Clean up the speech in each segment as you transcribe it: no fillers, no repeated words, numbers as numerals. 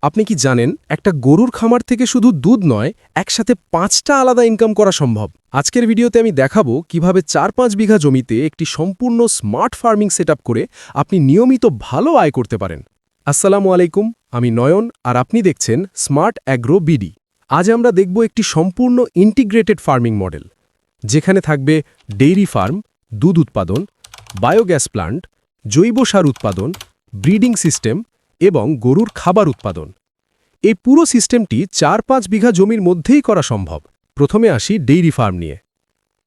আপনি কি জানেন একটা গরুর খামার থেকে শুধু দুধ নয় একসাথে 5টা আলাদা ইনকাম করা সম্ভব। আজকের ভিডিওতে আমি দেখাবো কিভাবে 4-5 বিঘা জমিতে একটি সম্পূর্ণ স্মার্ট ফার্মিং সেটআপ করে আপনি নিয়মিত ভালো আয় করতে পারেন। আসসালামু আলাইকুম, আমি নয়ন আর আপনি দেখছেন স্মার্ট অ্যাগ্রো বিডি। আজ আমরা দেখব একটি সম্পূর্ণ ইন্টিগ্রেটেড ফার্মিং মডেল, যেখানে থাকবে ডেইরি ফার্ম, দুধ উৎপাদন, বায়োগ্যাস প্লান্ট, জৈব সার উৎপাদন, ব্রিডিং সিস্টেম এবং গরুর খাবার উৎপাদন। এই পুরো সিস্টেমটি 4-5 বিঘা জমির মধ্যেই করা সম্ভব। প্রথমে আসি ডেইরি ফার্ম নিয়ে।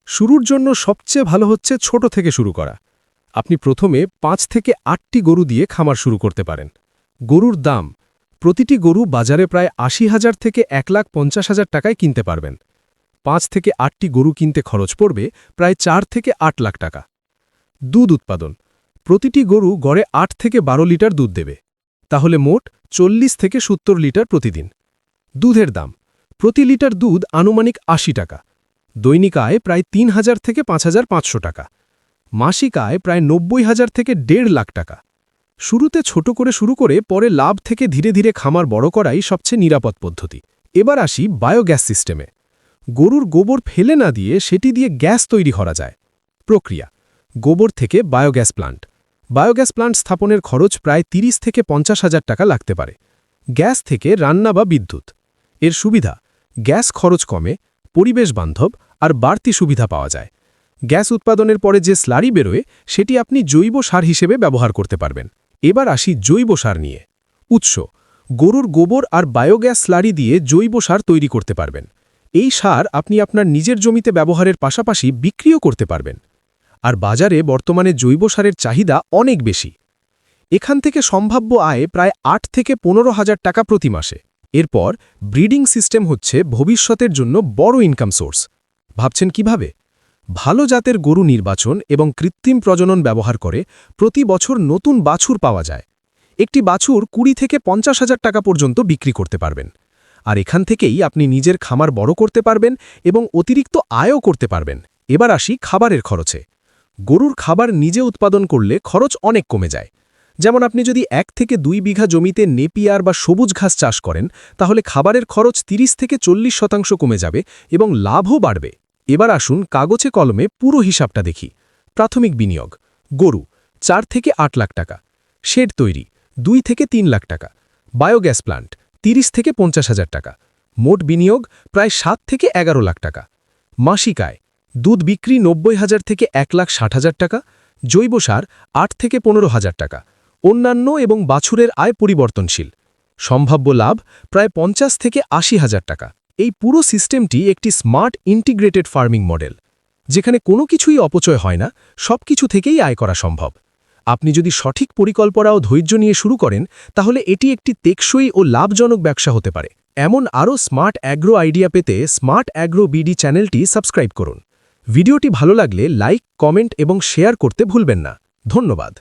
শুরুর জন্য সবচেয়ে ভালো হচ্ছে ছোট থেকে শুরু করা। আপনি প্রথমে 5 থেকে 8টি গরু দিয়ে খামার শুরু করতে পারেন। গরুর দাম, প্রতিটি গরু বাজারে প্রায় 80,000 থেকে 1,50,000 টাকায় কিনতে পারবেন। 5 থেকে 8টি গরু কিনতে খরচ পড়বে প্রায় 4 থেকে 8 লাখ টাকা। দুধ উৎপাদন, প্রতিটি গরু গড়ে 8 থেকে 12 লিটার দুধ দেবে, তাহলে মোট 40 থেকে 70 লিটার প্রতিদিন। দুধের দাম, প্রতি লিটার দুধ আনুমানিক 80 টাকা। দৈনিক আয় প্রায় 3,000 থেকে 5,500 টাকা। মাসিক আয় প্রায় 90,000 থেকে 1.5 লাখ টাকা। শুরুতে ছোট করে শুরু করে পরে লাভ থেকে ধীরে ধীরে খামার বড় করাই সবচেয়ে নিরাপদ পদ্ধতি। এবার আসি বায়োগ্যাস সিস্টেমে। গরুর গোবর ফেলে না দিয়ে সেটি দিয়ে গ্যাস তৈরি করা যায়। প্রক্রিয়া, গোবর থেকে বায়োগ্যাস প্লান্ট। বায়োগ্যাস প্লান্ট স্থাপনের খরচ প্রায় 30 থেকে 50,000 টাকা লাগতে পারে। গ্যাস থেকে রান্না বা বিদ্যুৎ। এর সুবিধা, গ্যাস খরচ কমে, পরিবেশ বান্ধব আর বাড়তি সুবিধা পাওয়া যায়। গ্যাস উৎপাদনের পরে যে স্লারি বেরোয় সেটি আপনি জৈব সার হিসেবে ব্যবহার করতে পারবেন। এবার আসি জৈব সার নিয়ে। উৎস, গরুর গোবর আর বায়োগ্যাস স্লারি দিয়ে জৈব সার তৈরি করতে পারবেন। এই সার আপনি আপনার নিজের জমিতে ব্যবহারের পাশাপাশি বিক্রিও করতে পারবেন। আর বাজারে বর্তমানে জৈব সারের চাহিদা অনেক বেশি। এখান থেকে সম্ভাব্য আয় প্রায় 8 থেকে 15,000 টাকা প্রতি মাসে। এরপর ব্রিডিং সিস্টেম হচ্ছে ভবিষ্যতের জন্য বড় ইনকাম সোর্স। ভাবছেন কিভাবে? ভালো জাতের গরু নির্বাচন এবং কৃত্রিম প্রজনন ব্যবহার করে প্রতি বছর নতুন বাছুর পাওয়া যায়। একটি বাছুর 20 থেকে 50,000 টাকা পর্যন্ত বিক্রি করতে পারবেন। আর এখান থেকেই আপনি নিজের খামার বড় করতে পারবেন এবং অতিরিক্ত আয়ও করতে পারবেন। এবার আসি খাবারের খরচে। গরুর খাবার নিজে উৎপাদন করলে খরচ অনেক কমে যায়। যেমন আপনি যদি 1 থেকে 2 বিঘা জমিতে নেপিয়ার বা সবুজ ঘাস চাষ করেন, তাহলে খাবারের খরচ 30 থেকে 40% কমে যাবে এবং লাভও বাড়বে। এবার আসুন কাগজে কলমে পুরো হিসাবটা দেখি। প্রাথমিক বিনিয়োগ, গরু 4 থেকে 8 লাখ টাকা, শেড তৈরি 2 থেকে 3 লাখ টাকা, বায়োগ্যাস প্লান্ট 30 থেকে 50,000 টাকা, মোট বিনিয়োগ প্রায় 7 থেকে 11 লাখ টাকা। মাসিক আয়, দুধ বিক্রি 90,000 থেকে 1,60,000 টাকা, জৈব সার 8 থেকে 15,000 টাকা, অন্যান্য এবং বাছুরের আয় পরিবর্তনশীল। সম্ভাব্য লাভ প্রায় 50 থেকে 80,000 টাকা। এই পুরো সিস্টেমটি একটি স্মার্ট ইন্টিগ্রেটেড ফার্মিং মডেল, যেখানে কোনো কিছুই অপচয় হয় না, সব কিছু থেকেই আয় করা সম্ভব। আপনি যদি সঠিক পরিকল্পনা ও ধৈর্য নিয়ে শুরু করেন, তাহলে এটি একটি টেকসই ও লাভজনক ব্যবসা হতে পারে। এমন আরও স্মার্ট অ্যাগ্রো আইডিয়া পেতে স্মার্ট অ্যাগ্রো বিডি চ্যানেলটি সাবস্ক্রাইব করুন। ভিডিওটি ভালো লাগলে লাইক, কমেন্ট এবং শেয়ার করতে ভুলবেন না। ধন্যবাদ।